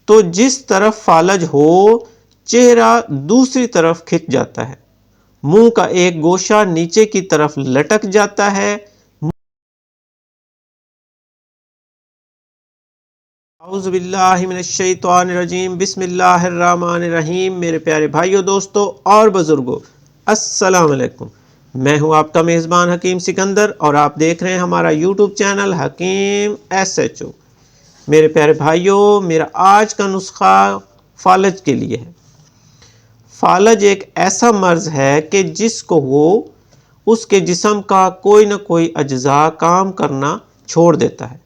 تو جس طرف فالج ہو چہرہ دوسری طرف کھنچ جاتا ہے، منہ کا ایک گوشہ نیچے کی طرف لٹک جاتا ہے۔ اعوذ باللہ من الشیطان الرجیم، بسم اللہ الرحمن الرحیم۔ میرے پیارے بھائیوں، دوستوں اور بزرگوں، السلام علیکم۔ میں ہوں آپ کا میزبان حکیم سکندر اور آپ دیکھ رہے ہیں ہمارا یوٹیوب چینل حکیم SHO۔ میرے پیارے بھائیوں، میرا آج کا نسخہ فالج کے لیے ہے۔ فالج ایک ایسا مرض ہے کہ جس کو اس کے جسم کا کوئی نہ کوئی اجزاء کام کرنا چھوڑ دیتا ہے۔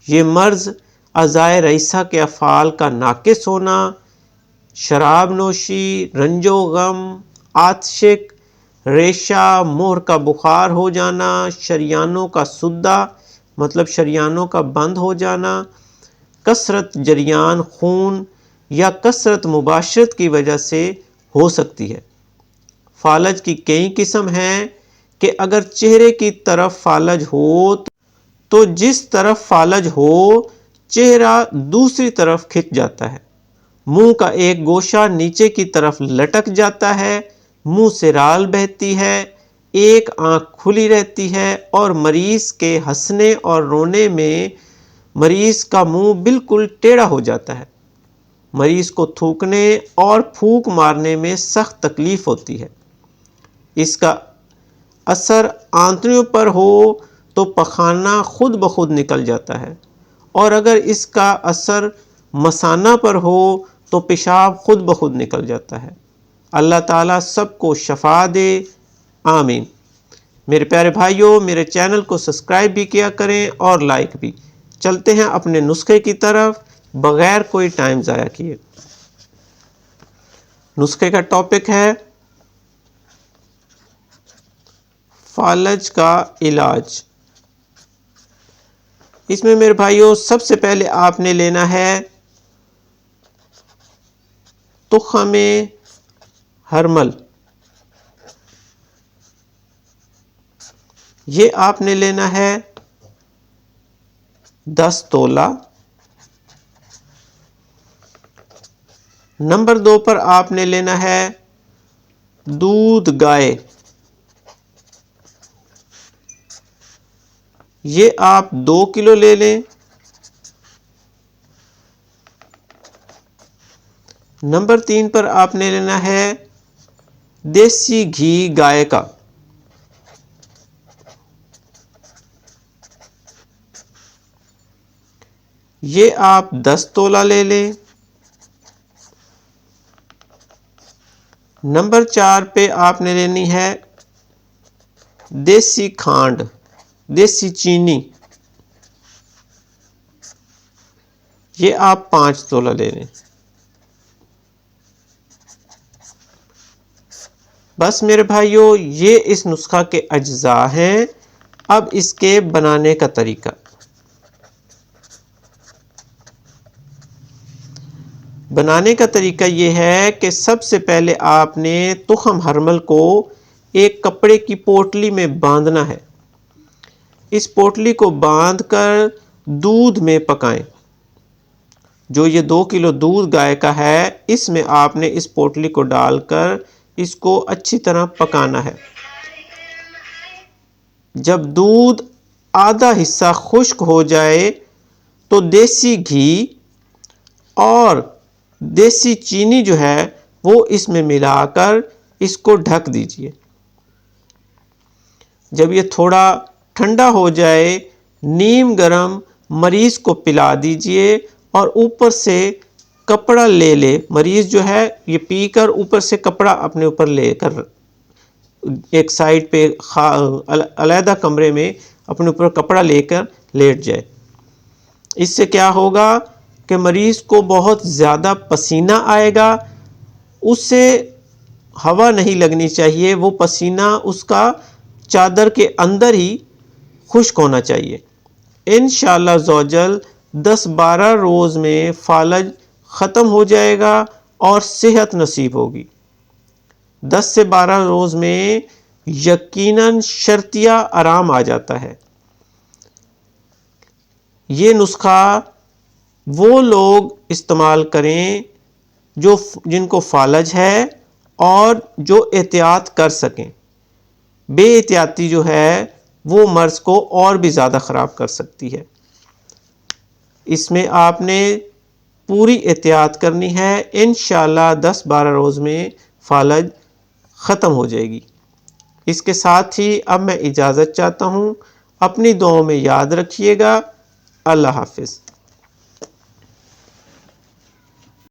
یہ مرض اعضائے رئیسہ کے افعال کا ناقص ہونا، شراب نوشی، رنج و غم، عاطشک، ریشہ، مہر کا بخار ہو جانا، شریانوں کا سدہ مطلب شریانوں کا بند ہو جانا، کثرت جریان خون یا کثرت مباشرت کی وجہ سے ہو سکتی ہے۔ فالج کی کئی قسم ہیں کہ اگر چہرے کی طرف فالج ہو تو جس طرف فالج ہو چہرہ دوسری طرف کھنچ جاتا ہے، منہ کا ایک گوشہ نیچے کی طرف لٹک جاتا ہے، منہ سے رال بہتی ہے، ایک آنکھ کھلی رہتی ہے اور مریض کے ہنسنے اور رونے میں مریض کا منہ بالکل ٹیڑھا ہو جاتا ہے۔ مریض کو تھوکنے اور پھونک مارنے میں سخت تکلیف ہوتی ہے۔ اس کا اثر آنتڑیوں پر ہو تو پخانہ خود بخود نکل جاتا ہے، اور اگر اس کا اثر مثانہ پر ہو تو پیشاب خود بخود نکل جاتا ہے۔ اللہ تعالیٰ سب کو شفا دے، آمین۔ میرے پیارے بھائیوں، میرے چینل کو سبسکرائب بھی کیا کریں اور لائک بھی۔ چلتے ہیں اپنے نسخے کی طرف بغیر کوئی ٹائم ضائع کیے۔ نسخے کا ٹاپک ہے فالج کا علاج۔ اس میں میرے بھائیوں سب سے پہلے آپ نے لینا ہے تخم ہرمل۔ یہ آپ نے لینا ہے 10 تولہ۔ نمبر 2 پر آپ نے لینا ہے دودھ گائے۔ یہ آپ 2 کلو لے لیں۔ نمبر 3 پر آپ نے لینا ہے دیسی گھی گائے کا۔ یہ آپ 10 تولہ لے لیں۔ نمبر 4 پہ آپ نے لینی ہے دیسی کھانڈ، دیسی چینی۔ یہ آپ 5 تولہ لے لیں۔ بس میرے بھائیوں، یہ اس نسخہ کے اجزاء ہیں۔ اب اس کے بنانے کا طریقہ۔ بنانے کا طریقہ یہ ہے کہ سب سے پہلے آپ نے تخم ہرمل کو ایک کپڑے کی پوٹلی میں باندھنا ہے۔ اس پوٹلی کو باندھ کر دودھ میں پکائیں۔ جو یہ 2 کلو دودھ گائے کا ہے، اس میں آپ نے اس پوٹلی کو ڈال کر اس کو اچھی طرح پکانا ہے۔ جب دودھ آدھا حصہ خشک ہو جائے تو دیسی گھی اور دیسی چینی جو ہے وہ اس میں ملا کر اس کو ڈھک دیجئے۔ جب یہ تھوڑا ٹھنڈا ہو جائے، نیم گرم مریض کو پلا دیجئے اور اوپر سے کپڑا لے لے۔ مریض جو ہے یہ پی کر اوپر سے کپڑا اپنے اوپر لے کر ایک سائیڈ پہ علیحدہ کمرے میں اپنے اوپر کپڑا لے کر لیٹ جائے۔ اس سے کیا ہوگا کہ مریض کو بہت زیادہ پسینہ آئے گا، اس سے ہوا نہیں لگنی چاہیے، وہ پسینہ اس کا چادر کے اندر ہی خشک ہونا چاہیے۔ انشاءاللہ عزوجل 10-12 روز میں فالج ختم ہو جائے گا اور صحت نصیب ہوگی۔ 10 سے 12 روز میں یقیناً شرطیہ آرام آ جاتا ہے۔ یہ نسخہ وہ لوگ استعمال کریں جن کو فالج ہے اور جو احتیاط کر سکیں۔ بے احتیاطی جو ہے وہ مرض کو اور بھی زیادہ خراب کر سکتی ہے۔ اس میں آپ نے پوری احتیاط کرنی ہے، انشاءاللہ 10-12 روز میں فالج ختم ہو جائے گی۔ اس کے ساتھ ہی اب میں اجازت چاہتا ہوں، اپنی دعاؤں میں یاد رکھیے گا۔ اللہ حافظ۔